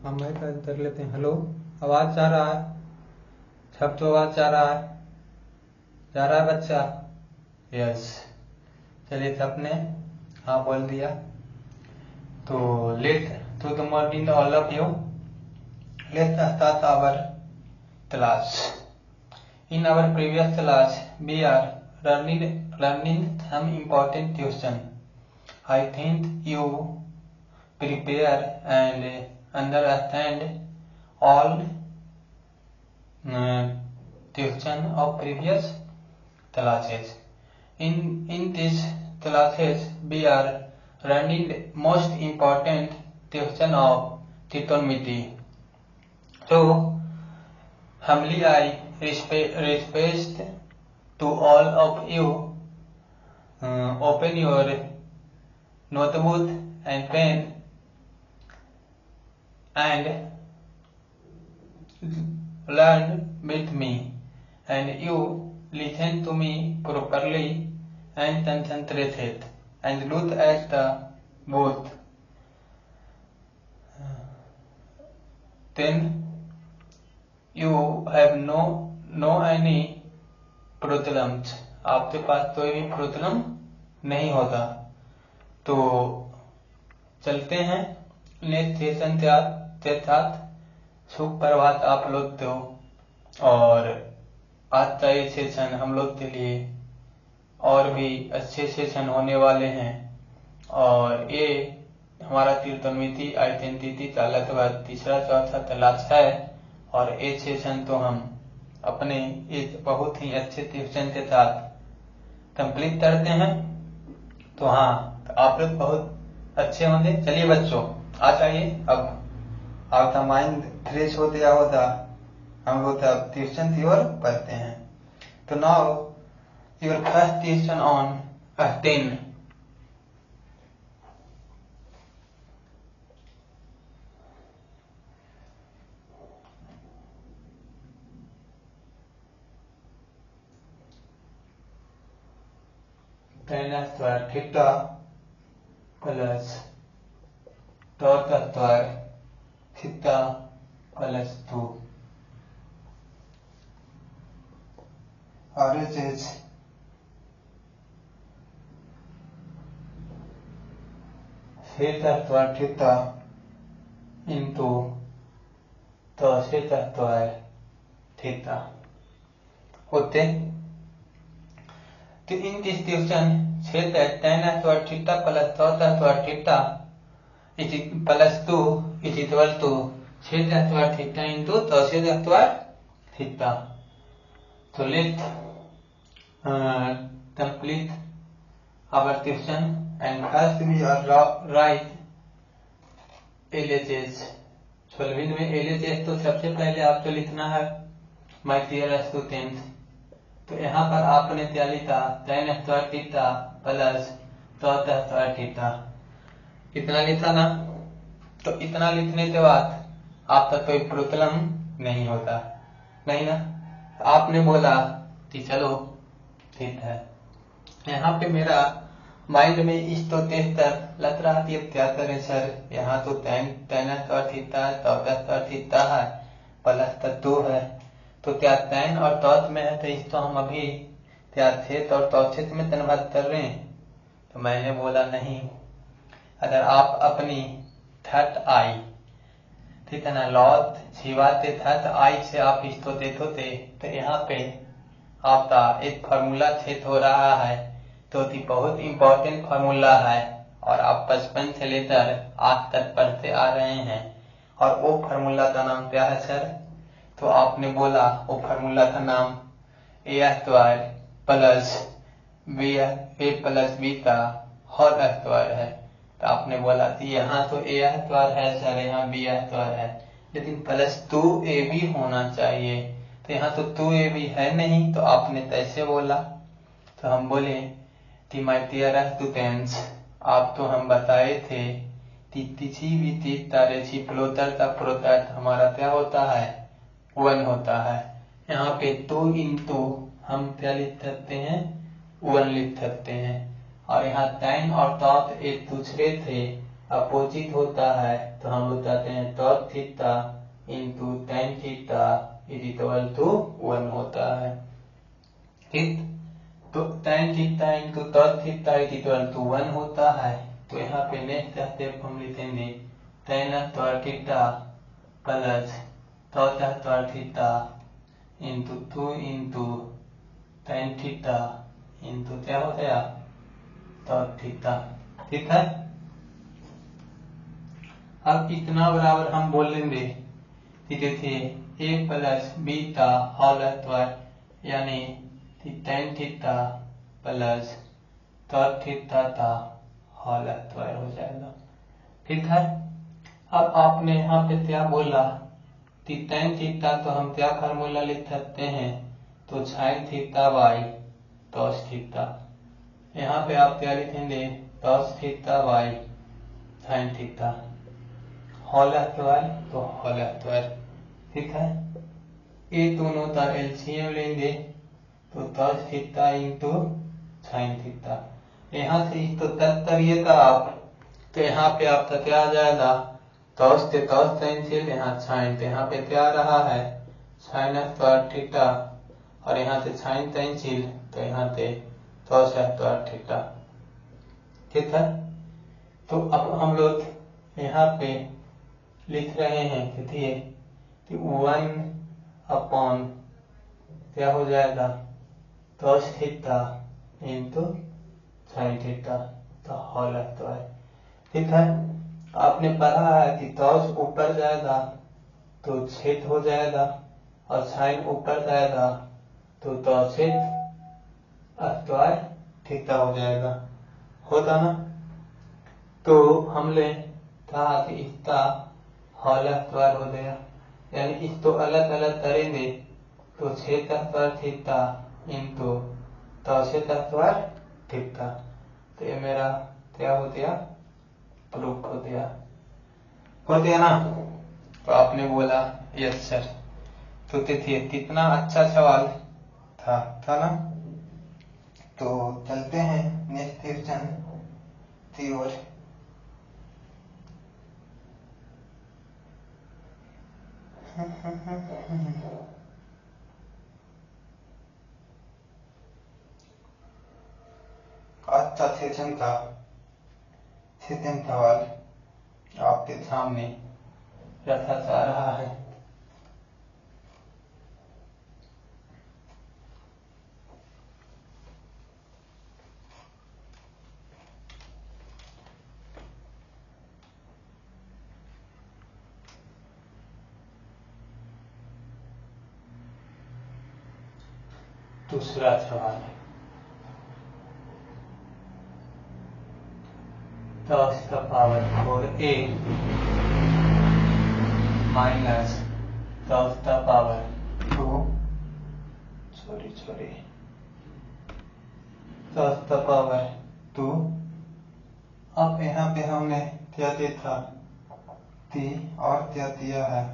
हम माइक कर लेते हैं। हेलो, आवाज जा रहा है? सब तो आवाज जा रहा है? जा रहा है बच्चा? यस। चलिए सबने हाँ बोल दिया। तो let to the morning all of you, let start our class. In our previous class, we are learning some important question. I think you prepare and understand all question of previous classes. In these classes, we are learning most important question of trigonometry. So, humbly I request to all of you, open your notebook and pen and learn with me, and you listen to me properly and concentrate and look at the board. Then you have no any problems. आपके पास कोई भी problem नहीं होगा। तो चलते हैं next session के साथ। सुप्रभात आप लोग को। और आज का ये सेशन हम लोग के लिए और भी अच्छे सेशन होने वाले हैं। और ये हमारा त्रिकोणमिति आइडेंटिटी का लगभग तीसरा चौथा क्लास है। और ये सेशन तो हम अपने एक बहुत ही अच्छे ट्यूशन के साथ कंप्लीट करते हैं। तो हाँ, तो आप लोग बहुत अच्छे होंगे। चलिए बच्चों, आ जाइए। अब आपका माइंड फ्रेश हो गया होगा, हम लोग अब ट्यूशन की ओर बढ़ते हैं। तो now your first equation on 10। tan square theta plus cot square theta plus 2 RHS sec square theta into cosec square theta होते। तो in this equation sec tan square theta plus cot square theta plus 2 is equal to sec square theta into cosec square theta. तो let complete our question and first we are write LHS। Solving में LHS तो सबसे पहले आपको लिखना है my dear student. तो यहाँ पर आपने क्या लिखा? tan square theta plus cot square theta. इतना लिखा ना? तो इतना लिखने के बाद आपका कोई प्रॉब्लम नहीं होता, नहीं ना? आपने बोला कि चलो ठीक है। यहाँ पे मेरा माइंड में इस तो देख कर लग रहा कि अब क्या करें सर, यहाँ तो tan स्क्वायर थीटा है, cot स्क्वायर थीटा है, प्लस का 2 है। तो क्या tan और cot में है, तो इसको हम अभी क्या sec और cosec में कन्वर्ट कर रहे हैं। तो मैंने बोला नहीं, अगर आप अपनी थर्ड आई, ठीक है ना, लॉट छिवाते थर्ड आई से आप इसको देखोगे तो यहाँ पे आपका एक फार्मूला सेट हो रहा है। तो बहुत इंपॉर्टेंट फार्मूला है और आप बचपन से लेकर आज तक पढ़ते आ रहे हैं। और वो फार्मूला का नाम क्या है सर? तो आपने बोला वो फार्मूला का नाम ए स्क्वायर प्लस ए प्लस बी का होल स्क्वायर है। तो आपने बोला कि यहाँ तो ए स्क्वायर है सर, यहाँ बी स्क्वायर है, लेकिन प्लस 2ab होना चाहिए। तो यहाँ तो 2ab है नहीं, तो आपने कैसे बोला? तो हम बोले कि माय डियर स्टूडेंट्स, आप तो हम बताए थे कि किसी भी चीज का रेसिप्रोकल का प्रोडक्ट हमारा क्या होता है? 1 होता है। यहाँ पे 2 इंटू हम क्या लिख सकते हैं? 1 लिख सकते हैं। और यहाँ tan और cot एक दूसरे से अपोजिट होता है तो हम बताते हैं cot theta into tan theta is equal to 1 होता है। ठीक, तो tan theta into cot theta is equal to 1 होता है। तो यहाँ पे नेक्स्ट स्टेप हम लिखेंगे ten taught theta plus taught theta into 2 into tan theta into क्या हो गया टॉट थीटा। ठीक है, अब इतना बराबर हम बोल लेंगे कि देखिए ए प्लस बीटा होल स्क्वायर यानी tan theta plus taught theta का होल स्क्वायर हो जाएगा। ठीक है, अब आपने यहाँ पे क्या बोला कि टेन थीटा तो हम क्या फार्मूला लिख सकते हैं तो sine theta by cos theta. यहाँ पे आप क्या लिखेंगे cos theta by sine theta whole square तो होल स्क्वायर। ठीक है, ये दोनों का एलसीएम लेंगे तो cos theta into sine theta. यहाँ से इसको तक करिएगा आप तो यहाँ पे आपका क्या आ जाएगा कॉस से कॉस कैंसिल, यहाँ साइन तो यहाँ पे क्या आ रहा है साइन स्क्वायर थीटा और यहाँ से साइन कैंसिल तो यहाँ से कॉस स्क्वायर थीटा। ठीक है, तो अब हम लोग यहाँ पे लिख रहे हैं देखिए कि 1 अपॉन क्या हो जाएगा cos theta into sine theta तो होल स्क्वायर। ठीक है, आपने पढ़ा है कि कॉस ऊपर जाएगा तो छेद हो जाएगा और साइन ऊपर जाएगा तो छेद स्क्वायर थीटा हो जाएगा, होता ना। तो हमने कहा कि इसका होल स्क्वायर हो गया, यानी इसको अलग अलग करेंगे तो छेद स्क्वायर थीटा इंटू छेद स्क्वायर थीटा। तो ये मेरा क्या हो गया प्रूफ हो गया ना। तो आपने बोला यस सर। तो देखिए कितना अच्छा सवाल था ना। तो चलते हैं नेक्स्ट क्वेश्चन की ओर। आज का सेशन का सेकंड सवाल आपके सामने रखा जा रहा है। दूसरा सवाल है टॉस का पावर 4a माइनस टॉस का पावर 2 टॉस का पावर 2। अब यहाँ पे हमने क्या देखा और क्या दिया है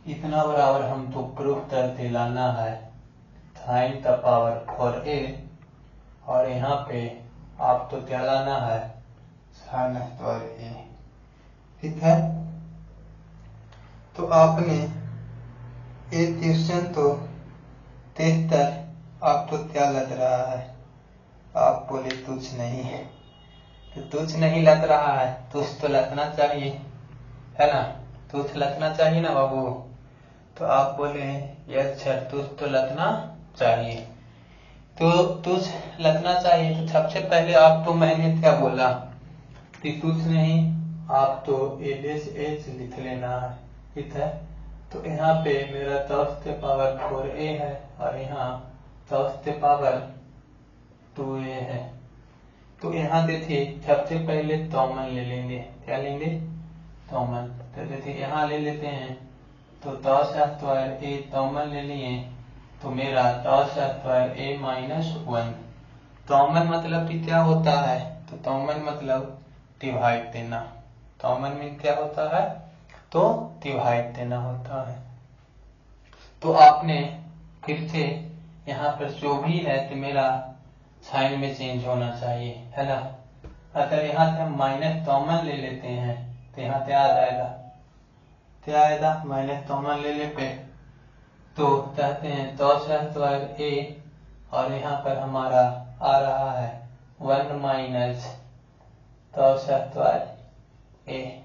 इतना बराबर हम तो प्रूफ करके लाना है साइन का पावर 4a और यहाँ पे आप तो क्या लाना है साइन स्क्वायर a। ठीक है, तो आपने एक क्वेश्चन तो देख कर आपको क्या लग रहा है, आप बोले तुझ नहीं है तो तुझ नहीं लग रहा है, तुझ तो लगना चाहिए है ना, तुझ लगना चाहिए ना बाबू। तो आप बोले यस सर तुझ तो लगना चाहिए। तो तुझ लगना चाहिए तो सबसे पहले आप तो मैंने क्या बोला कि तुझ नहीं, आप तो एच लिख लेना है। ठीक है, तो यहाँ पे मेरा टॉस के पावर 4a है और यहाँ टॉस के पावर 2a है। तो यहाँ देखिए सबसे पहले कॉमन ले लेंगे, क्या लेंगे कॉमन। तो देखिए यहाँ ले लेते हैं तो टॉस स्क्वायर a कॉमन ले लिए तो मेरा toss square a minus 1। Common मतलब कि क्या होता है तो कॉमन मतलब डिवाइड देना। कॉमन में क्या होता है तो डिवाइड देना होता है। तो आपने फिर से यहाँ पर जो भी है तो मेरा साइन में चेंज होना चाहिए है ना। अगर यहाँ से हम माइनस कॉमन ले लेते हैं तो यहाँ से आ जाएगा, क्या आएगा, माइनस कॉमन ले लेते तो कहते हैं तो स्क्वायर ए, और यहाँ पर हमारा आ रहा है 1 माइनस तो स्क्वायर ए,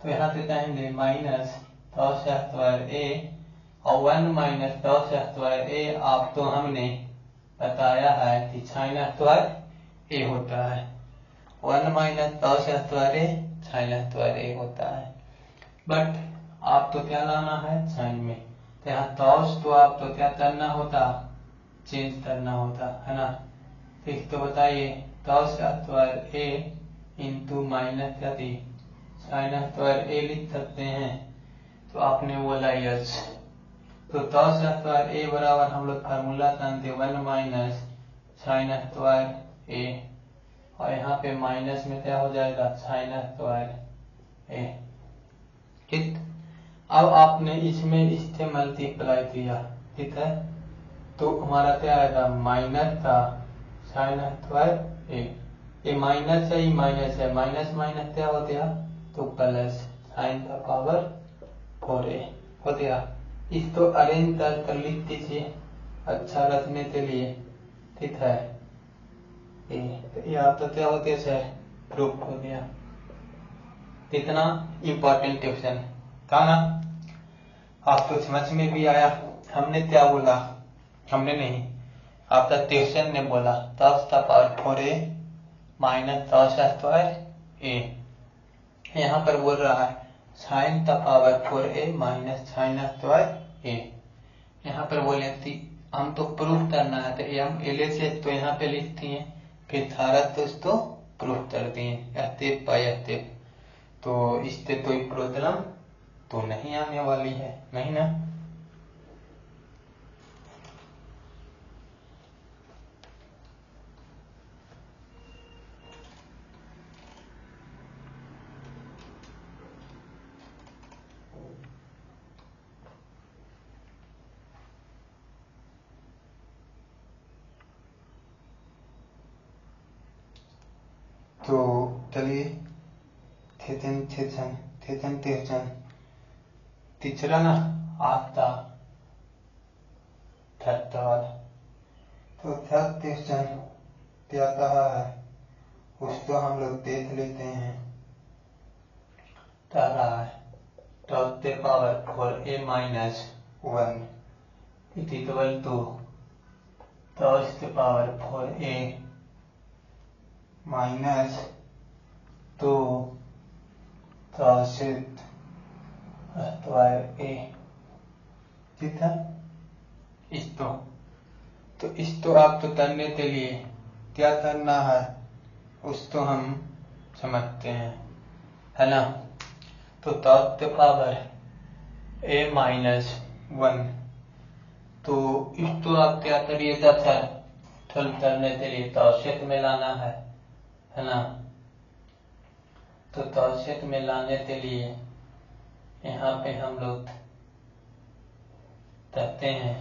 तो यहाँ से कहेंगे माइनस तो स्क्वायर ए, और 1 माइनस तो स्क्वायर ए आप तो हमने बताया है कि साइन स्क्वायर ए होता है, 1 माइनस तो स्क्वायर ए साइन स्क्वायर ए होता है। बट आप तो क्या लाना है साइन में, तो यहाँ तो आप तो क्या करना होता, चेंज करना होता है ना। ठीक, तो बताइए तो स्क्वायर ए इंटू माइनस क्या थी साइन स्क्वायर ए लिख सकते हैं, तो आपने बोला यस। तो स्क्वायर ए बराबर हम लोग फार्मूला जानते 1 माइनस साइन स्क्वायर ए, और यहाँ पे माइनस में क्या हो जाएगा साइन स्क्वायर ए। ठीक, अब आपने इसमें इससे मल्टीप्लाई किया, ठीक है, तो हमारा क्या आएगा माइनस का साइन स्क्वायर ए, ये माइनस है, ये माइनस है, माइनस माइनस क्या हो गया तो प्लस साइन का पावर 4a हो गया। इसको अरेंज कर लिख दीजिए अच्छा रखने के लिए, ठीक है, यहाँ तो क्या होते सर प्रूफ हो गया। कितना इम्पोर्टेंट क्वेश्चन था ना, आपको समझ में भी आया। हमने क्या बोला, हमने नहीं, आपका क्वेश्चन ने बोला दस का पावर 4a माइनस दस स्क्वायर ए, यहाँ पर बोल रहा है साइन का power 4a minus sine square A. यहाँ पर बोले थी हम तो प्रूफ करना है, तो हम एल से तो यहाँ पे लिखती हैं, फिर सारा तो इसको प्रूफ करती हैं स्टेप बाय स्टेप, तो इससे कोई प्रॉब्लम तो नहीं आने वाली है, नहीं ना। तो चलिए तीसरा ना आता थर्ड वाला, तो थर्ड क्वेश्चन क्या कहा है उसको हम लोग देख लेते हैं। क्या रहा है 10 के power 4a minus 1 equal to 10 के पावर 4a माइनस 2 स्क्वायर ए, ठीक है। इसको तो आप तो करने के लिए क्या करना है उसको हम समझते हैं, है ना। तो 10 के पावर a माइनस 1, तो इसको आप क्या करिएगा सर, थल करने के लिए तौसेत में लाना है ना। तो तौसेत में लाने के लिए यहाँ पे हम लोग कहते हैं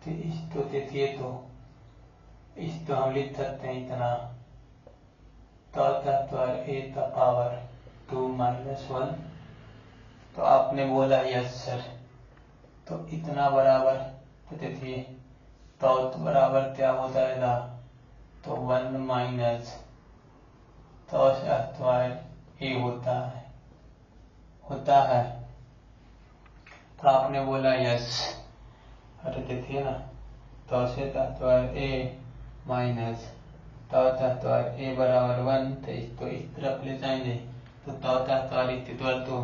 कि इसको देखिए, तो इसको हम लिख सकते हैं इतना ए का पावर 2 माइनस 1, तो आपने बोला यस सर, तो इतना बराबर, तो देखिए तो बराबर क्या हो जाएगा, तो 1 माइनस तो स्क्वायर ए होता है, तो आपने बोला यस। अरे देखिए ना तो स्क्वायर ए माइनस तो स्क्वायर ए बराबर 1, तो इसको इस तरफ ले जाएंगे, तो स्क्वायर इक्वल टू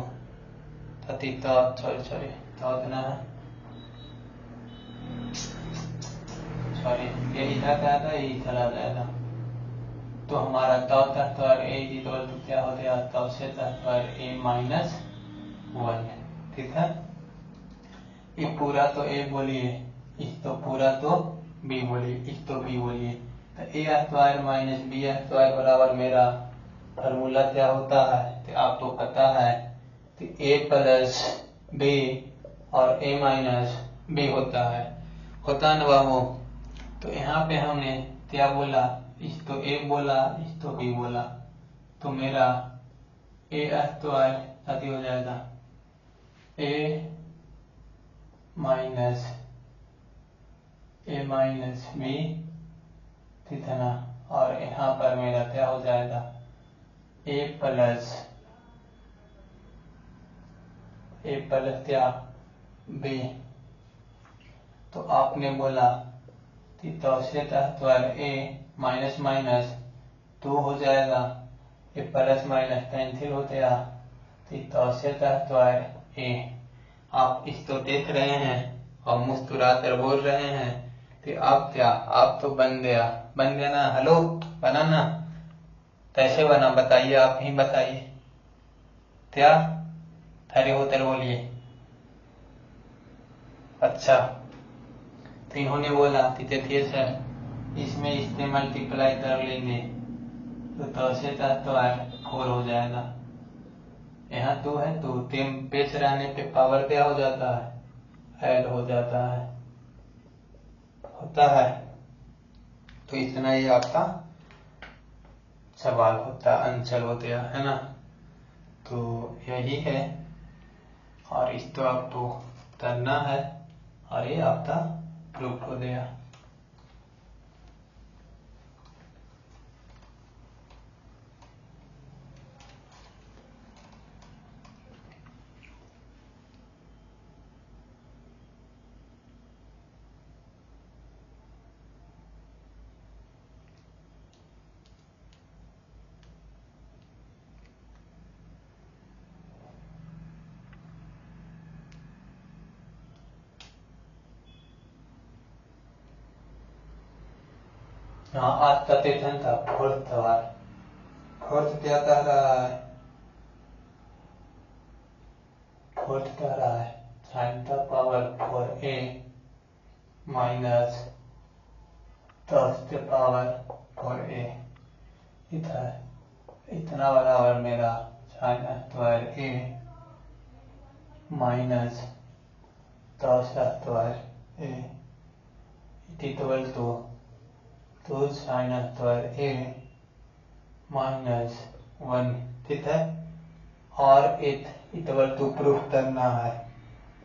सॉरी ये इधर जाएगा, ये चला जाएगा, तो हमारा स्क्वायर ए इक्वल टू क्या हो गया, स्क्वायर ए माइनस 1, ठीक है। ये पूरा तो ए बोलिए, इस तो पूरा तो बी बोलिए, इस तो बी बोलिए, तो ए स्क्वायर माइनस बी स्क्वायर बराबर मेरा फार्मूला क्या होता है, तो आपको पता है कि ए प्लस बी और ए माइनस बी होता है ना बाबू। तो यहाँ पे हमने क्या बोला, इस तो ए बोला, इस तो बी बोला, तो मेरा ए स्क्वायर अति हो जाएगा ए माइनस बी, ठीक है ना। और यहाँ पर मेरा क्या हो जाएगा ए प्लस क्या बी। तो आपने बोला कि तौसेतहत्तर ए माइनस माइनस 2 हो जाएगा, ये प्लस माइनस कैंसिल हो गया, तौसेतहत्तर ए। आप इसको देख रहे हैं और मुस्कुराकर बोल रहे हैं कि आप क्या, आप तो बन गया ना। हेलो, बना ना? कैसे बना बताइए, आप ही बताइए। क्या खड़े होकर बोलिए। अच्छा, तो इन्होंने बोला कि देखिए सर, इसमें इससे मल्टीप्लाई कर लेंगे तो तौसेतहत्तर 4 हो जाएगा। यहाँ 2 है तो 3 पेश रहने पे पावर क्या हो जाता है, ऐड हो जाता है, होता है। तो इतना ही आपका सवाल होता, आंसर हो गया है ना। तो यही है, और इसको आपको करना है, और ये आपका प्रूफ हो गया। हाँ, आज का सेशन था फोर्थ सवाल। फोर्थ क्या कह रहा है, फोर्थ कह रहा है साइन का पावर 4a माइनस 10 के पावर 4a, इतना बराबर मेरा sine square a minus 10 square a equal to sine square a minus 1, ठीक है। और इक्वल टू प्रूफ करना है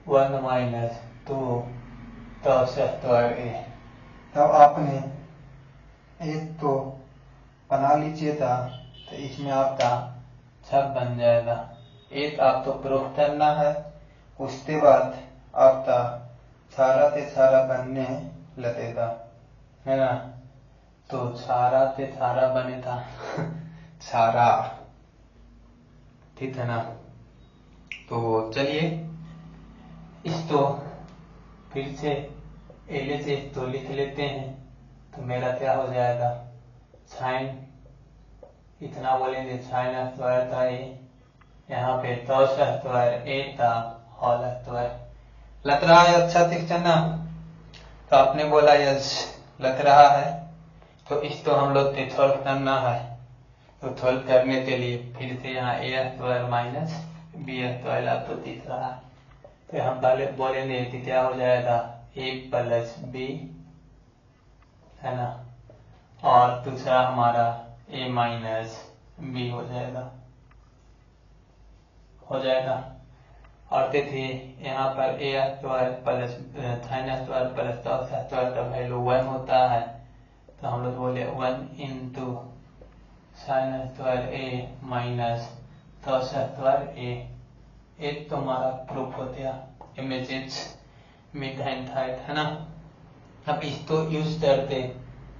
1 माइनस 2 10 स्क्वायर a। तब आपने एक तो बना लीजिएगा, तो इसमें आपका सब बन जाएगा। एक आपको प्रूफ करना है, उसके बाद आपका सारा से सारा बनने लगेगा, है ना। तो सारा से सारा बनेगा सारा, ठीक है ना। तो चलिए इसको फिर से एले से इसको लिख लेते हैं। तो मेरा क्या हो जाएगा, साइन इतना बोलेंगे साइन स्क्वायर था ए, यहाँ पे 10 स्क्वायर ए था होल स्क्वायर। लग रहा है अच्छा शिक्षण ना? तो आपने बोला यस लग रहा है, तो इसको हम लोग को सॉल्व करना है। तो सॉल्व करने के लिए फिर से यहाँ ए स्क्वायर माइनस बी स्क्वायर आपको दिख रहा है, तो हम पहले बोलेंगे कि क्या हो जाएगा ए प्लस बी, है ना। और दूसरा हमारा ए माइनस बी हो जाएगा। और देखिए यहाँ पर A square plus sine square plus cos square का वैल्यू 1 होता है, तो हम लोग बोले 1 into sine square A minus cos square A. एक तो हमारा प्रूफ हो गया, इमेजेस मिड एंड हाइट, है ना। अब इसको यूज करके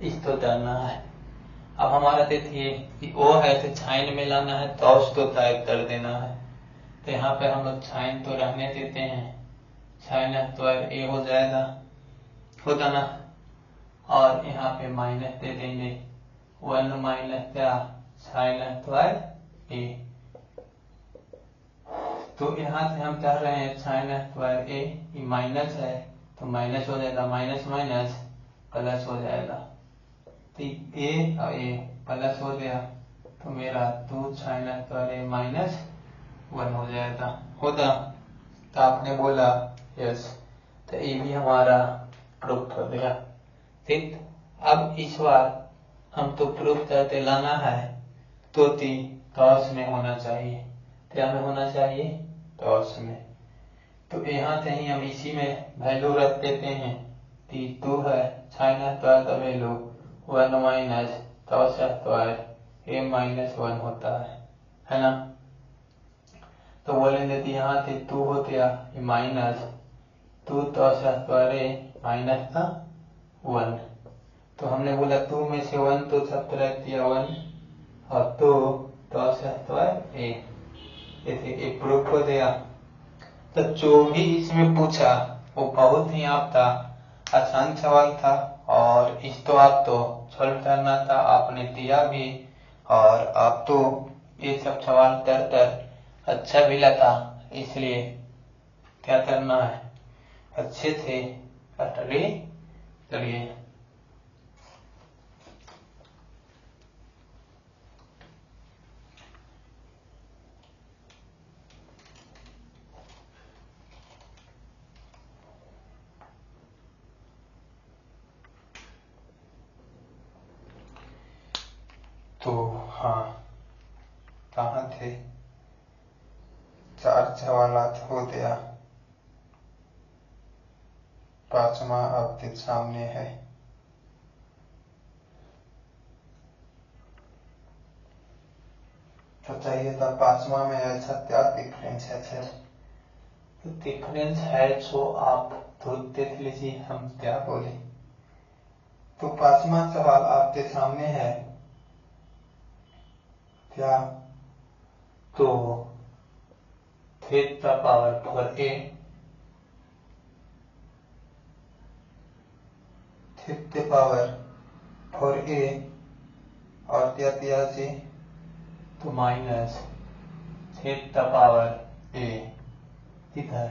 इसको करना है। अब हमारा देखिए कि ओ है तो साइन में लाना है, तो उसको टाइप कर देना है। तो यहाँ पे हम लोग साइन तो रहने देते हैं, साइन स्क्वायर ए हो जाएगा, होता ना। और यहाँ पे माइनस दे देंगे 1 माइनस क्या साइन स्क्वायर ए। तो यहाँ से हम कह रहे हैं साइन स्क्वायर ए माइनस है, तो माइनस हो जाएगा, माइनस माइनस प्लस हो जाएगा। तो ए और ए प्लस हो गया, तो मेरा 2 साइन स्क्वायर ए माइनस 1 हो जाएगा, होता। तो आपने बोला यस, तो ये भी हमारा प्रूफ हो गया, ठीक। अब इस बार हमको प्रूफ करते लाना है तो टॉस में होना चाहिए। क्या में होना चाहिए? टॉस में। तो यहाँ से ही हम इसी में वैल्यू रख देते हैं। 2 है साइन स्क्वायर का value 1 minus toss square a-1 होता है ना। तो बोलेंगे तो यहाँ से 2 हो गया minus 2 toss square a minus का 1। तो हमने बोला 2 में से 1 तो सब्ट्रैक्ट किया 1 और 2 टॉस स्क्वायर a, ऐसे एक प्रूफ हो गया। तो जो भी इसमें पूछा वो बहुत ही आपका आसान सवाल था और इस तो आपको सॉल्व करना था, आपने दिया भी और आप तो ये सब सवाल कर अच्छा भी लगा। इसलिए क्या करना है, अच्छे से स्टडी करिए। तो हाँ, कहाँ थे? 4 सवालात हो गया, 5वां आपके सामने है। तो चाहिए था 5वां में ऐसा क्या डिफरेंस है सर? तो डिफरेंस है जो आप खुद देख लीजिए, हम क्या बोले। तो 5वां सवाल आपके सामने है क्या? तो theta power 4a, theta power 4a और क्या दिया जी? तो माइनस थीटा पावर a, ठीक है।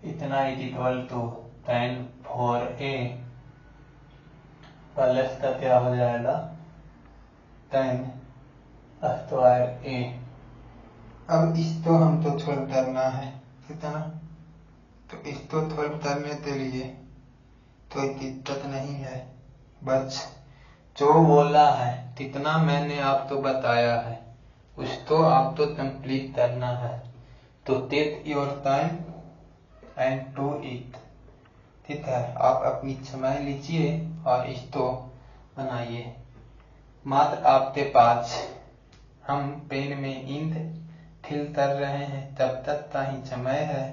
इतना is equal to tan 4a plus का क्या हो जाएगा tan स्क्वायर a। अब इसको हमको सॉल्व करना है, कितना? तो इसको सॉल्व करने के लिए कोई दिक्कत नहीं है, बस जो बोला है कितना मैंने आपको बताया है उसको आपको कंप्लीट करना है। तो take your time and do it, ठीक है। आप अपनी समय लीजिए और इसको बनाइए। मात्र आपके पास हम पेन में इंक फिल कर रहे हैं, तब तक का ही समय है।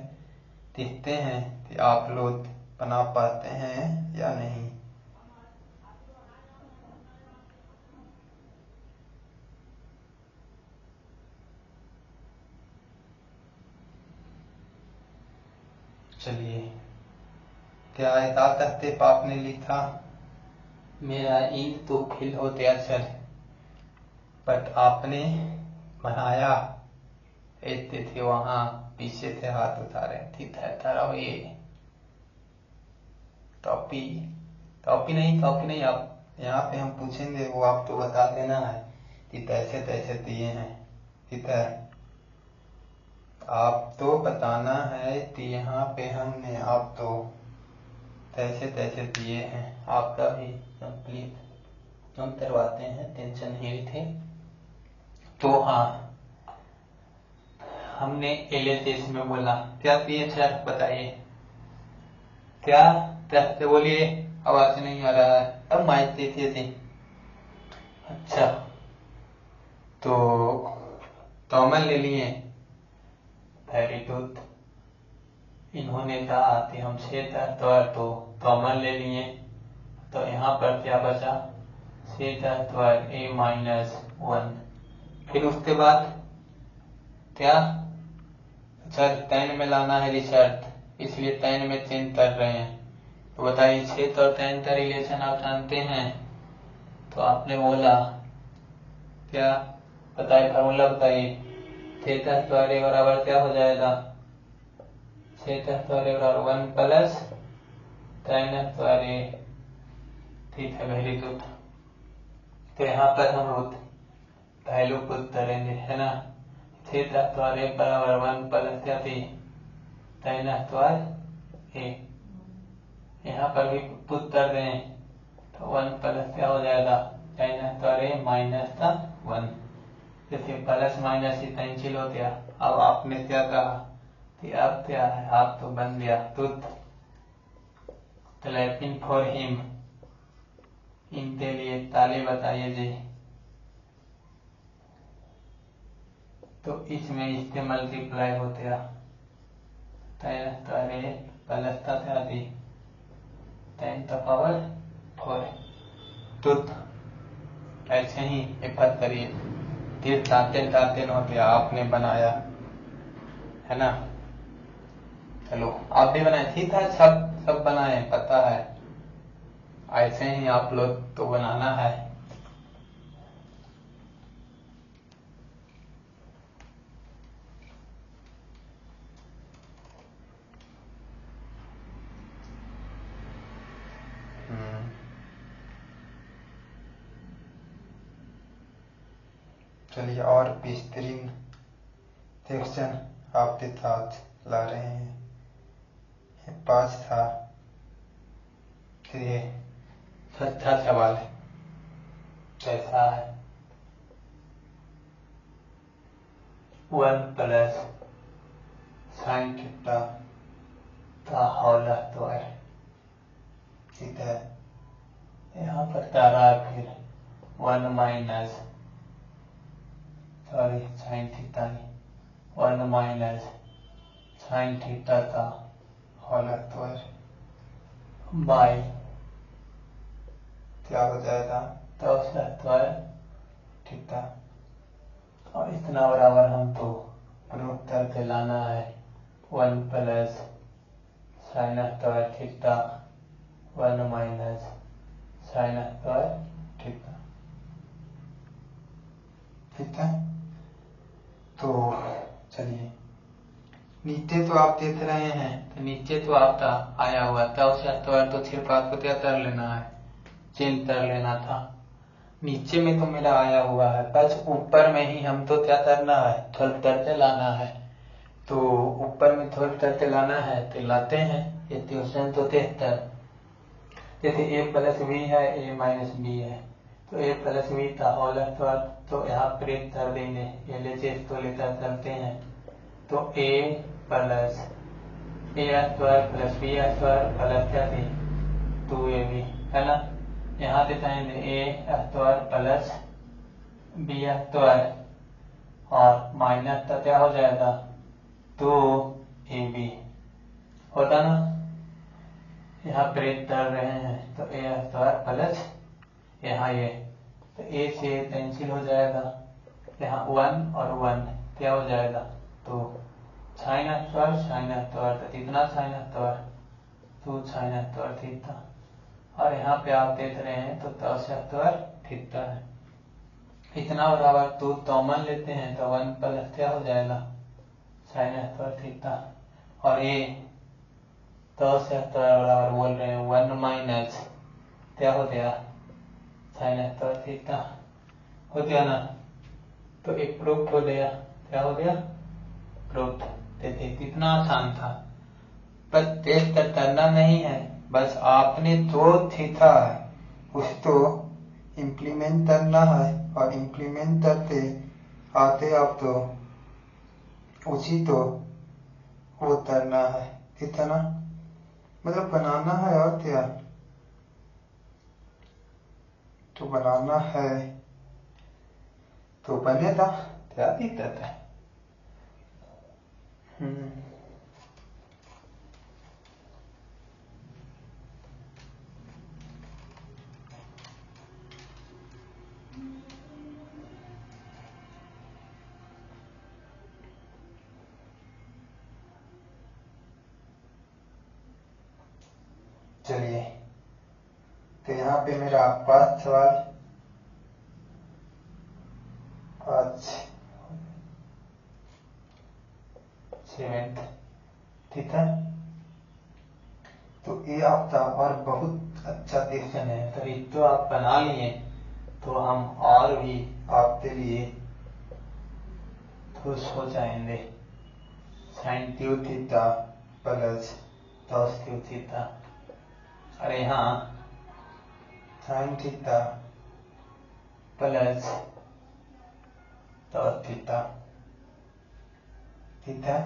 देखते हैं कि आप लोग बना पाते हैं या नहीं। चलिए, क्या ऐसा करते आपने लिखा? मेरा इंक तो फिल हो गया सर, बट आपने बनाया ऐसे थे वहां पीछे से हाथ उतारे, ठीक है। तरह ये टॉपी नहीं, आप यहाँ पे हम पूछेंगे वो आपको बता देना है कि तैसे तैसे दिए हैं, ठीक है। आप तो बताना है कि यहाँ पे हमने आप तो तैसे तैसे दिए हैं। आपका भी कंप्लीट हम करवाते हैं, टेंशन नहीं थे। तो हाँ, हमने एलएचएस में बोला क्या दिए सर, बताइए क्या? कैसे बोलिए, आवाज नहीं आ रहा है। अब माइक देते थे। अच्छा, तो कॉमन ले लिए, वेरी गुड। इन्होंने कहा कि हम 6 तो कॉमन ले लिए, तो यहाँ पर क्या बचा? 6 a-1। फिर उसके बाद क्या सर tan में लाना है रिजल्ट, इसलिए tan में चेंज कर रहे हैं। तो बताइए 6 और tan का रिलेशन आप जानते हैं, तो आपने बोला क्या? बताइए फार्मूला बताइए। थीटा स्क्वायर बराबर क्या हो जाएगा? थीटा स्क्वायर बराबर 1 प्लस tan स्क्वायर, ठीक है, वेरी गुड। तो यहाँ पर हम वैल्यू पुट करेंगे, है ना। थीटा स्क्वायर बराबर 1 प्लस क्या थी? tan square a। यहाँ पर भी पुट कर दें तो 1 प्लस क्या हो जाएगा? tan स्क्वायर ए माइनस था 1 जैसे प्लस माइनस ही कैंसिल हो गया। अब आपने क्या कहा कि अब क्या है, आप तो बन गया तुत क्लैपिंग फॉर हिम, इनके लिए ताली बताइए जी। तो इसमें इससे मल्टीप्लाई होते tan स्क्वायर ए प्लस था क्या थी 10⁴ तुत ऐसे ही इफत करिए, तीर ताते होते आपने बनाया है ना। चलो आप भी बनाए, ठीक है, सब बनाए, पता है, ऐसे ही आप लोग तो बनाना है। चलिए और बेहतरीन सेक्शन आपके साथ ला रहे हैं। 5 था, ये छठा सवाल कैसा है। 1 प्लस साइन थीटा का होल स्क्वायर, ठीक है। यहाँ पर तारा फिर 1 minus sine theta 1 minus sine theta का होल स्क्वायर बाय क्या हो जाएगा cos स्क्वायर थीटा, और इतना बराबर हमको प्रूफ करके लाना है 1 plus sine square theta 1 minus sine square theta, ठीक है। तो चलिए नीचे तो आप देख रहे हैं, तो नीचे तो आपका आया हुआ था उस स्क्वायर, तो सिर्फ आपको क्या कर लेना है, चेंज कर लेना था। नीचे में तो मेरा आया हुआ है, बस ऊपर में ही हमको क्या करना है, थोड़ा करके लाना है। तो ऊपर में थोड़ा करके लाना है तो लाते हैं। ये ट्यूशन तो देखकर जैसे a प्लस बी है, a माइनस बी है, तो a प्लस बी का होल स्क्वायर, तो यहाँ प्रेट कर देंगे, LHS तो लेकर चलते हैं। तो a plus a square plus B square plus क्या थी 2ab, है ना। यहाँ दिखाएंगे a square plus B square और माइनस का क्या हो जाएगा 2ab, होता ना। यहाँ ब्रेक कर रहे हैं तो a स्क्वायर प्लस यहाँ ये, तो a से कैंसिल हो जाएगा, यहाँ 1 और 1 क्या हो जाएगा, तो साइन स्क्वायर तो कितना sine square 2 sine square theta, और यहाँ पे आप देख रहे हैं तो cos स्क्वायर थीटा है। इतना बराबर 2 कॉमन लेते हैं तो 1 प्लस क्या हो जाएगा साइन स्क्वायर थीटा, और ये cos स्क्वायर बराबर बोल रहे हैं 1 माइनस क्या हो गया साइन स्क्वायर थीटा, हो गया ना। तो एक प्रूफ हो गया, क्या हो गया प्रूफ। देखिए कितना आसान था, बस टेस्ट करना नहीं है, बस आपने जो थीटा है उसको इम्प्लीमेंट करना है, और इम्प्लीमेंट करते आते आप तो उसी तो वो करना है, ठीक है ना, मतलब बनाना है और क्या तो बनाना है तो बनेगा, क्या दिक्कत है। चलिए तो यहाँ पे मेरा 5 सवाल 5 7, ठीक है। तो ये आपका और बहुत अच्छा क्वेश्चन है, तो एक तो आप बना लिए तो हम और भी आपके लिए खुश हो जाएंगे। Sine cube theta plus cos cube theta, और यहाँ sine theta plus cos theta, ठीक है।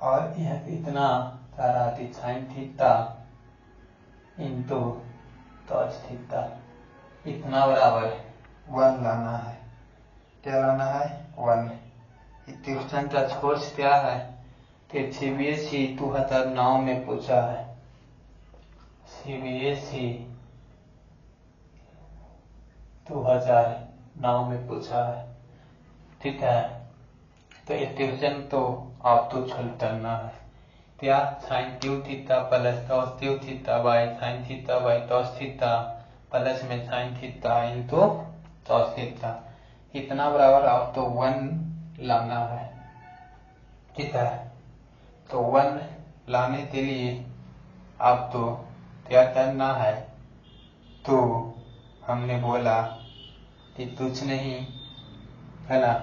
और यह इतना सारा sine theta into cos theta, इतना बराबर 1 लाना है। क्या लाना है? 1। ट्यूशन का कोर्स क्या है? CBSE 2009 में पूछा है। CBSE 2009 में पूछा है, ठीक है। तो ये ट्यूशन तो आप तो छल करना है। क्या? Sine cube theta plus cos cube theta by sine theta by cos theta plus में sine theta into cos theta, इतना बराबर आप तो 1 लाना है, ठीक है। तो 1 लाने के लिए आप तो क्या करना है? तो हमने बोला कि कुछ नहीं है ना,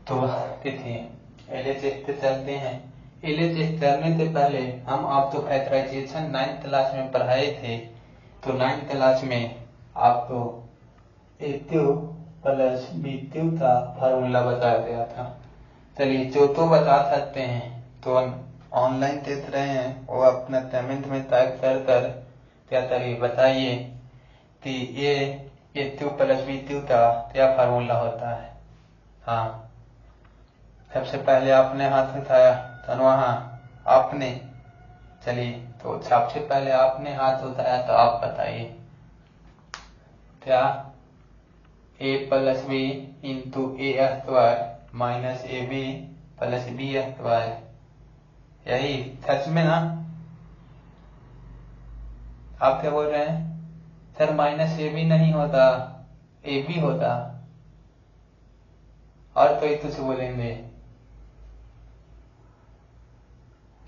तो देखिए LHS चलते हैं। LHS करने से पहले हम आप तो फैक्टराइजेशन 9th क्लास में पढ़ाए थे। तो 9th क्लास में आपको A³ प्लस B³ का फार्मूला बताया गया था। चलिए जो तो बता सकते हैं तो ऑनलाइन देख रहे हैं वो अपना कमेंट में टाइप कर क्या करिए, बताइए कि A³ प्लस B³ का क्या फार्मूला होता है। हाँ, सबसे पहले आपने हाथ उठाया तनवाहा, आपने, चलिए तो सबसे पहले आपने हाथ उठाया तो आप बताइए क्या? A plus B into A² minus AB plus B², यही सच में ना? आप क्या बोल रहे हैं? सर माइनस AB नहीं होता, AB होता। और कोई कुछ बोलेंगे?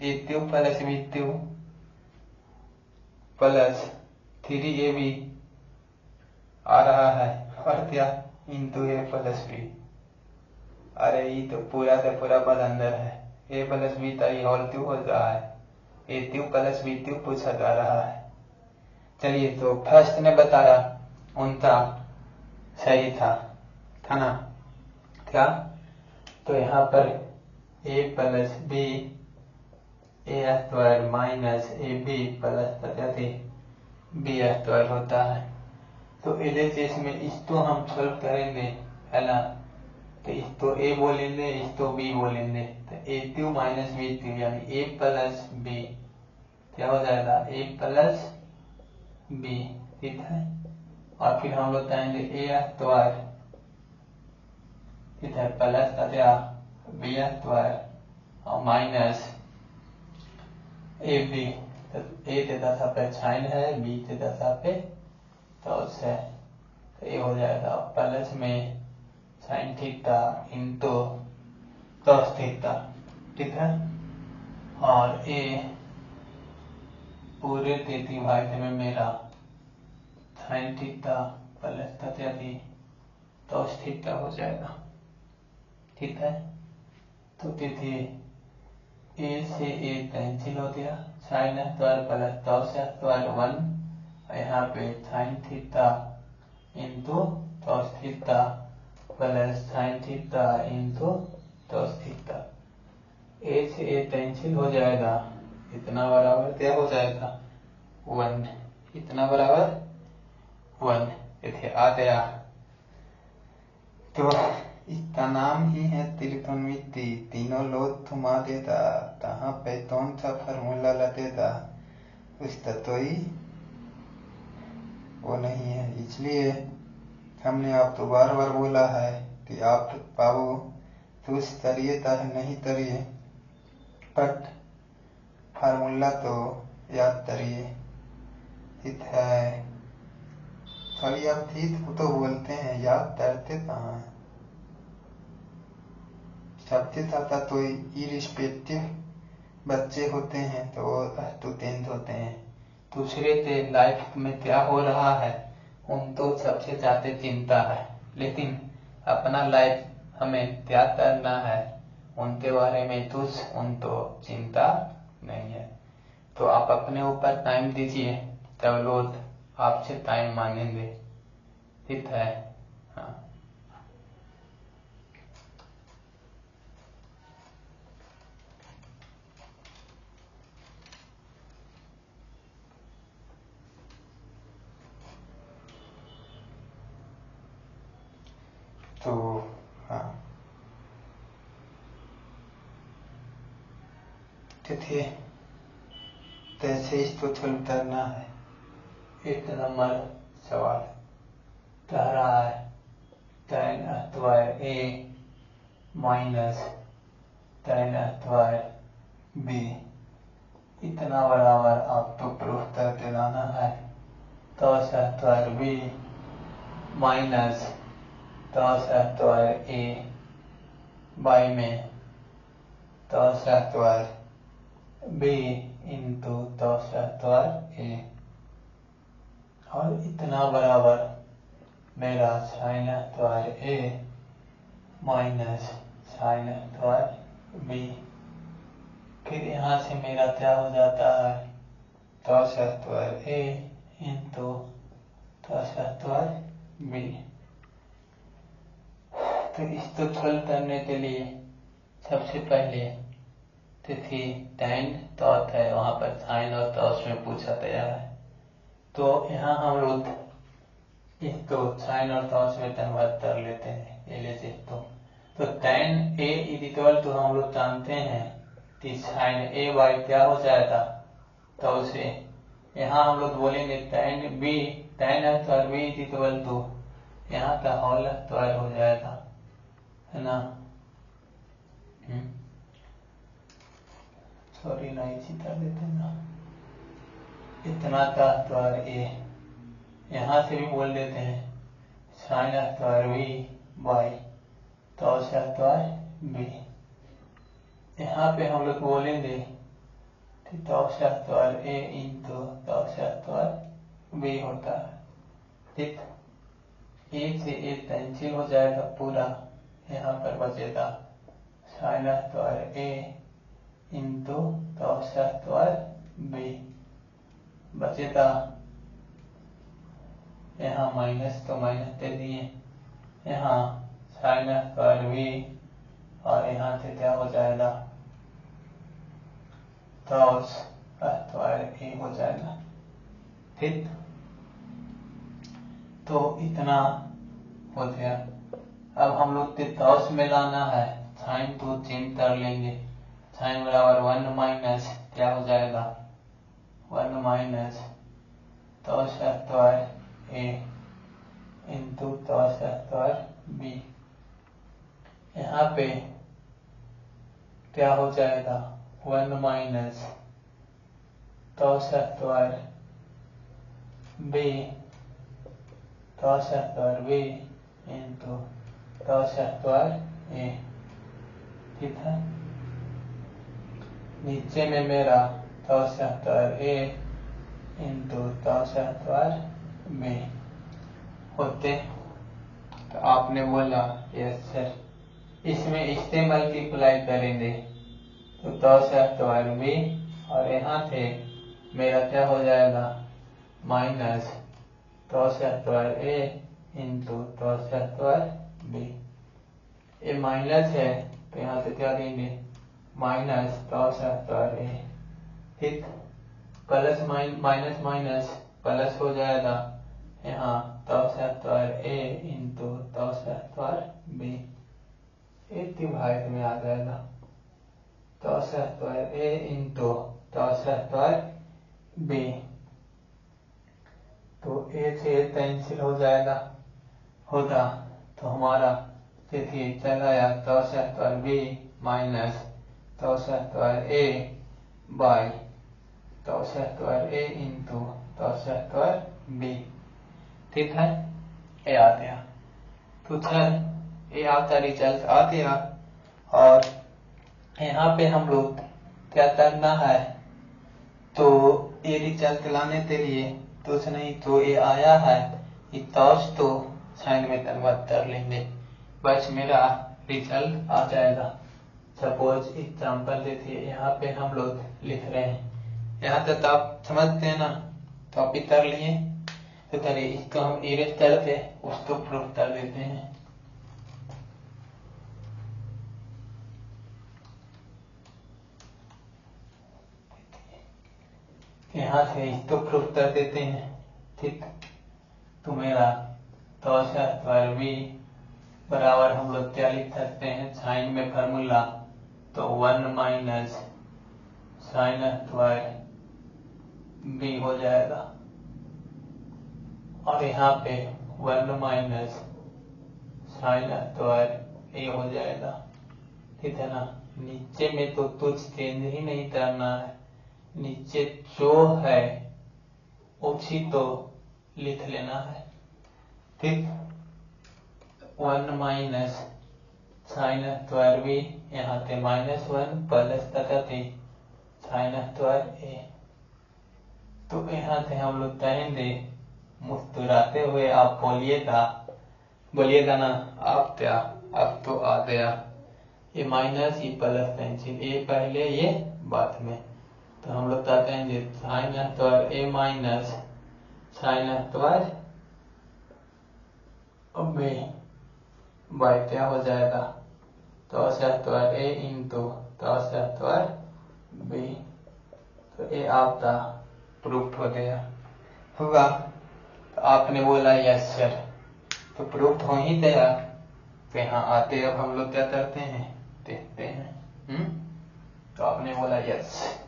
A³ plus B³ plus 3AB आ रहा है, और क्या? Into A plus B। अरे ये तो पूरा का पूरा पद अंदर है। A प्लस B था, ये होल क्यों हो रहा है? A³ प्लस B³ पूछा जा रहा है। चलिए तो फर्स्ट ने बताया उनका सही था ना? क्या? तो यहाँ पर A plus B A² minus AB plus B² होता है। तो LHS में इसको हम सॉल्व करेंगे, है ना? तो इसको A बोलेंगे, इसको B बोलेंगे। तो A³ माइनस B³ यानी A प्लस B क्या हो जाएगा? A प्लस B, ठीक है। और फिर हम लोग कहेंगे A² ठीक है प्लस का क्या? B² और माइनस AB। तो A के दशा पे साइन है, B के दशा पे cos है। तो ये हो जाएगा प्लस में sine theta into cos theta, ठीक है। और A पूरे के भाग में मेरा sign theta plus cos theta हो जाएगा, ठीक है। तो देखिए A से A कैंसिल हो गया, sign square plus cos square 1, यहाँ पे sign theta into cos theta plus sign theta into cos theta. A से A कैंसिल हो जाएगा, इतना बराबर क्या हो जाएगा? 1, इतना बराबर 1। देखिए आ गया। तो इसका नाम ही है त्रिकोणमिति। तीनों लोग घुमा देता, कहाँ पे कौन सा फार्मूला लगेगा उसका तो ही वो नहीं है। इसलिए हमने आपको बार बार बोला है कि आप बाबू कुछ करिए चाहे नहीं करिए, बट फार्मूला तो याद करिए, ठीक है। खाली आप ठीक तो बोलते हैं, याद करते कहाँ हैं? सबसे ज्यादा तो इरिस्पेक्टिव बच्चे होते हैं तो वो स्टूडेंट होते हैं। दूसरे के लाइफ में क्या हो रहा है उनको सबसे ज्यादा चिंता है, लेकिन अपना लाइफ हमें क्या करना है उनके बारे में कुछ उनको चिंता नहीं है। तो आप अपने ऊपर टाइम दीजिए, तब लोग आपसे टाइम मांगेंगे, ठीक है। हाँ तो हाँ देखिए कैसे इसको थोड़ा करना है। एक नंबर सवाल कह रहा है tan square a minus tan square b इतना बराबर आपको प्रूफ करके लाना है। तो स्क्वायर b माइनस तो स्क्वायर a बाई में तो स्क्वायर b इंटू तो स्क्वायर a और इतना बराबर मेरा sine square a minus sine square b। फिर यहाँ से मेरा क्या हो जाता है तो स्क्वायर a इंटू तो स्क्वायर b। तो इसको हल करने के लिए सबसे पहले तिथि tan तौत है, वहां पर साइन और तौस में पूछा गया है। तो यहाँ हम लोग इसको साइन और तौस में कन्वर्ट कर लेते हैं। ये लेते तो tan a इक्वल टू हम लोग जानते हैं कि साइन a बाई क्या हो जाएगा तो उसे यहाँ हम लोग बोलेंगे tan square b equal to यहाँ का होल स्क्वायर हो जाएगा, है ना। सॉरी नहीं चिता देते ना, इतना का स्क्वायर a यहाँ से भी बोल देते हैं साइन स्क्वायर b बाई तो स्क्वायर b। यहाँ पे हम लोग बोलेंगे तो स्क्वायर a इंटू तो स्क्वायर b होता है। ठीक, एक से एक कैंसिल हो जाएगा पूरा, यहाँ पर बचेगा साइन स्क्वायर a इंटू तो स्क्वायर b बचेगा। यहाँ माइनस तो माइनस दे दिए, यहाँ साइन स्क्वायर b और यहाँ से क्या हो जाएगा तो स्क्वायर a हो जाएगा। ठीक, तो इतना हो गया। अब हम लोग के तौस में लाना है, साइन तो चेंज कर लेंगे। साइन बराबर 1 माइनस क्या हो जाएगा 1 माइनस तो स्क्वायर a इंटू तो स्क्वायर b। यहाँ पे क्या हो जाएगा 1 माइनस तो स्क्वायर b तो स्क्वायर b इंटू तो स्क्वायर a। ठीक है, नीचे में मेरा तो स्क्वायर a इंटू तो स्क्वायर b होते। तो आपने बोला यस सर, इसमें इससे मल्टीप्लाई करेंगे तो स्क्वायर b और यहाँ से मेरा क्या हो जाएगा माइनस तो स्क्वायर a इंटू तो स्क्वायर b। ये माइनस है तो यहाँ से क्या देंगे माइनस तो स्क्वायर a। ठीक, प्लस माइनस माइनस प्लस हो जाएगा, यहाँ तो स्क्वायर a इंटू तो स्क्वायर b एक डिवाइड में आ जाएगा तो स्क्वायर a इंटू तो स्क्वायर b। तो a से कैंसिल हो जाएगा होगा, तो हमारा देखिए चल आया तो स्क्वायर b माइनस तो स्क्वायर a बाई तो स्क्वायर a इंटू तो स्क्वायर b। ठीक है, ये आ गया। तो चल ये आपका रिजल्ट आ गया और यहाँ पे हम लोग क्या करना है, तो ये रिजल्ट लाने के लिए कुछ नहीं, तो ये आया है तौस तो साइन में कन्वर्ट कर लेंगे, बस मेरा रिजल्ट आ जाएगा। सपोज एग्जाम्पल देखिए, यहाँ पे हम लोग लिख रहे हैं, यहाँ तक आप समझते हैं ना, टॉपिक कर लिए। तो चलिए इसको हम इरेज करते उसको प्रूफ कर देते हैं। यहाँ से इसको प्रूफ कर देते हैं। ठीक, तो मेरा तो स्क्वायर बी बराबर हम लोग क्या लिख सकते हैं, साइन में फार्मूला तो 1 माइनस साइन स्क्वायर बी हो जाएगा, और यहाँ पे 1 माइनस साइन स्क्वायर ए हो जाएगा। ठीक है ना, नीचे में तो कुछ चेंज ही नहीं करना है, नीचे जो है उसी तो लिख लेना है। ठीक, 1 माइनस साइन स्क्वायर बी, यहाँ पे -1 प्लस तथा थी साइन स्क्वायर ए। तो यहाँ से हम लोग कहेंगे मुस्कुराते हुए आप बोलिएगा ना, आप क्या, अब तो आ गया ये माइनस ये प्लस कैंसिल, ये पहले ये बाद में, तो हम लोग क्या कहेंगे sine square A minus sine square B by क्या हो जाएगा, तो स्क्वायर ए इंटू तो स्क्वायर बी। तो ये आपका प्रूफ हो गया होगा। तो आपने बोला यस सर, तो प्रूफ हो ही गया। तो यहाँ आते अब हम लोग क्या करते हैं, देखते हैं। तो आपने बोला यस।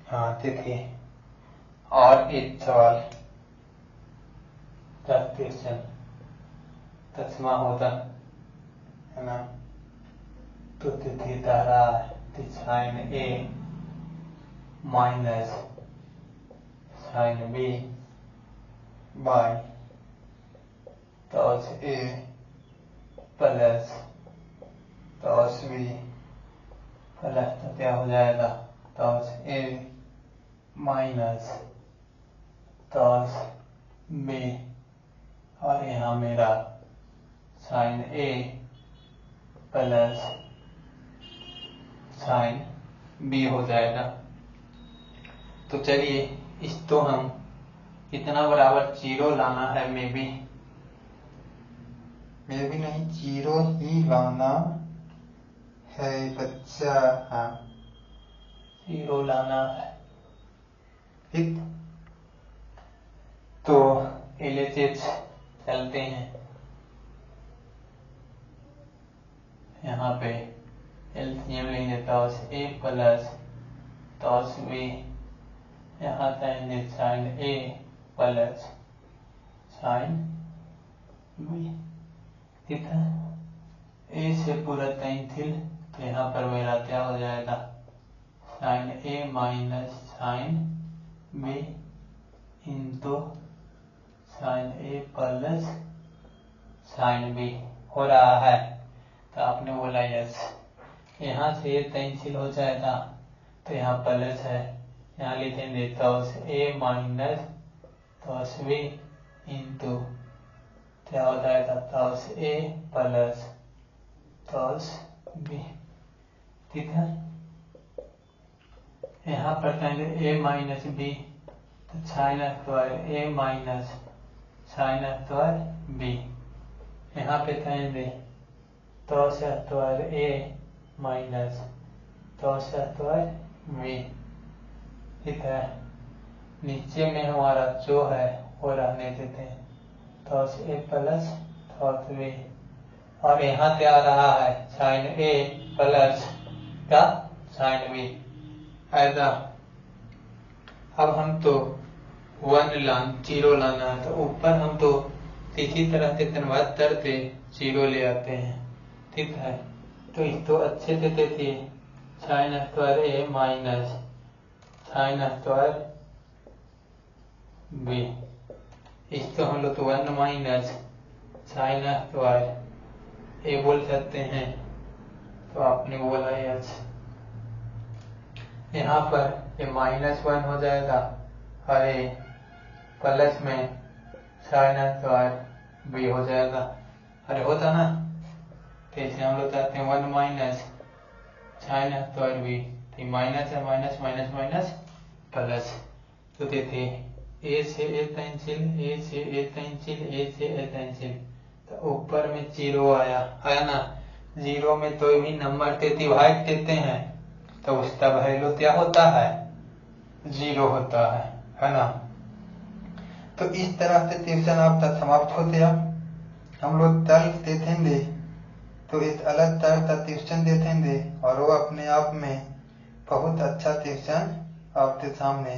हाँ देखिए, और एक सवाल क्वेश्चन तस्मा होता है ना, तो तिथि धारा sine A minus sine B by cos A plus cos B plus तो क्या हो जाएगा cos A minus cos B, और यहाँ मेरा sine A plus sine B हो जाएगा। तो चलिए इसको हम कितना बराबर 0 लाना है, मे भी नहीं 0 ही लाना है बच्चा। हाँ 0 लाना है। ठीक, तो एलएचएच चलते हैं। यहाँ पे एलसीएम लेंगे toss A plus cos B, यहाँ कहेंगे sign A plus sine B. ठीक है, ए से पूरा कैंसिल, तो यहाँ पर मेरा क्या हो जाएगा sine A minus sine B into sine A plus sine B हो रहा है। तो आपने बोला यस। यहाँ से ये कैंसिल हो जाएगा, तो यहाँ प्लस है, यहाँ लिखेंगे toss A minus cos B into क्या हो जाएगा cos A plus cos B. ठीक है, यहाँ पर कहेंगे ए माइनस बी, तो sign square A minus sine square B, यहाँ पे कहेंगे toss square A minus toss square B. ठीक है, नीचे में हमारा जो है वो रहने देते हैं toss A plus cos B, और यहाँ से आ रहा है साइन ए प्लस का साइन बी ऐसा। अब हम तो 0 लाना है, तो ऊपर हम तो इसी तरह से कन्वर्ट करके 0 ले आते हैं। ठीक है, तो इसको अच्छे से देखिए sign square A minus sine square B. इसको हम लोग 1 माइनस साइन स्क्वायर ए बोल सकते हैं, तो आपने बोला एच। यहाँ पर ये -1 हो जाएगा और ये प्लस में साइन स्क्वायर बी हो जाएगा। अरे होता ना, तो इसे हम लोग चाहते हैं 1 माइनस साइन स्क्वायर बी, तो माइनस है, माइनस माइनस माइनस प्लस। तो देते ए से ए कैंसिल, ए से ए कैंसिल, ए से ए कैंसिल, तो ऊपर में 0 आया है ना। 0 में तो भी नंबर से डिवाइड देते हैं तो उसका वैल्यू क्या होता है, 0 होता है ना। तो इस तरह से ट्यूशन आपका समाप्त हो गया। हम लोग तर्क देखेंगे तो एक अलग तरह का ट्यूशन देखेंगे और वो अपने आप में बहुत अच्छा ट्यूशन आपके सामने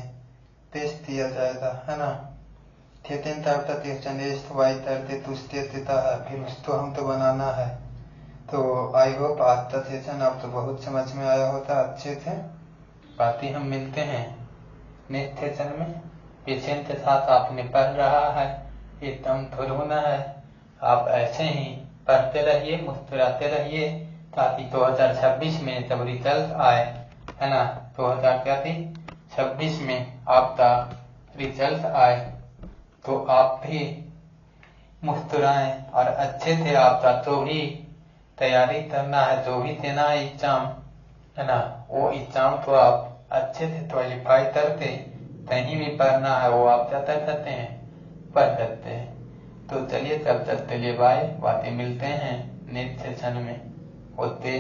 पेश किया जाएगा, है ना। थियेटर टाइप का ट्यूशन एस वाई टाइप उसके देता है, फिर उसको हम तो बनाना है। तो आई होप आज का सेशन आपको बहुत समझ में आया होता, अच्छे थे। बाकी हम मिलते हैं नेक्स्ट सेशन में। पेशेंट के साथ आपने पढ़ रहा है, एकदम थोड़ा होना है। आप ऐसे ही पढ़ते रहिए, मुस्कुराते रहिए, ताकि 2026 में जब रिजल्ट आए, है ना, 2026 में आपका रिजल्ट आए तो आप भी मुस्कुराएं और अच्छे से आपका जो भी तैयारी करना है, जो भी देना है एग्जाम, है ना, वो एग्जाम को आप अच्छे से क्वालिफाई करके कहीं भी पढ़ना है वो आप क्या कर सकते हैं, पढ़ सकते हैं। तो चलिए तब तक के लिए बाय, बातें मिलते हैं नेक्स्ट सेशन में। होते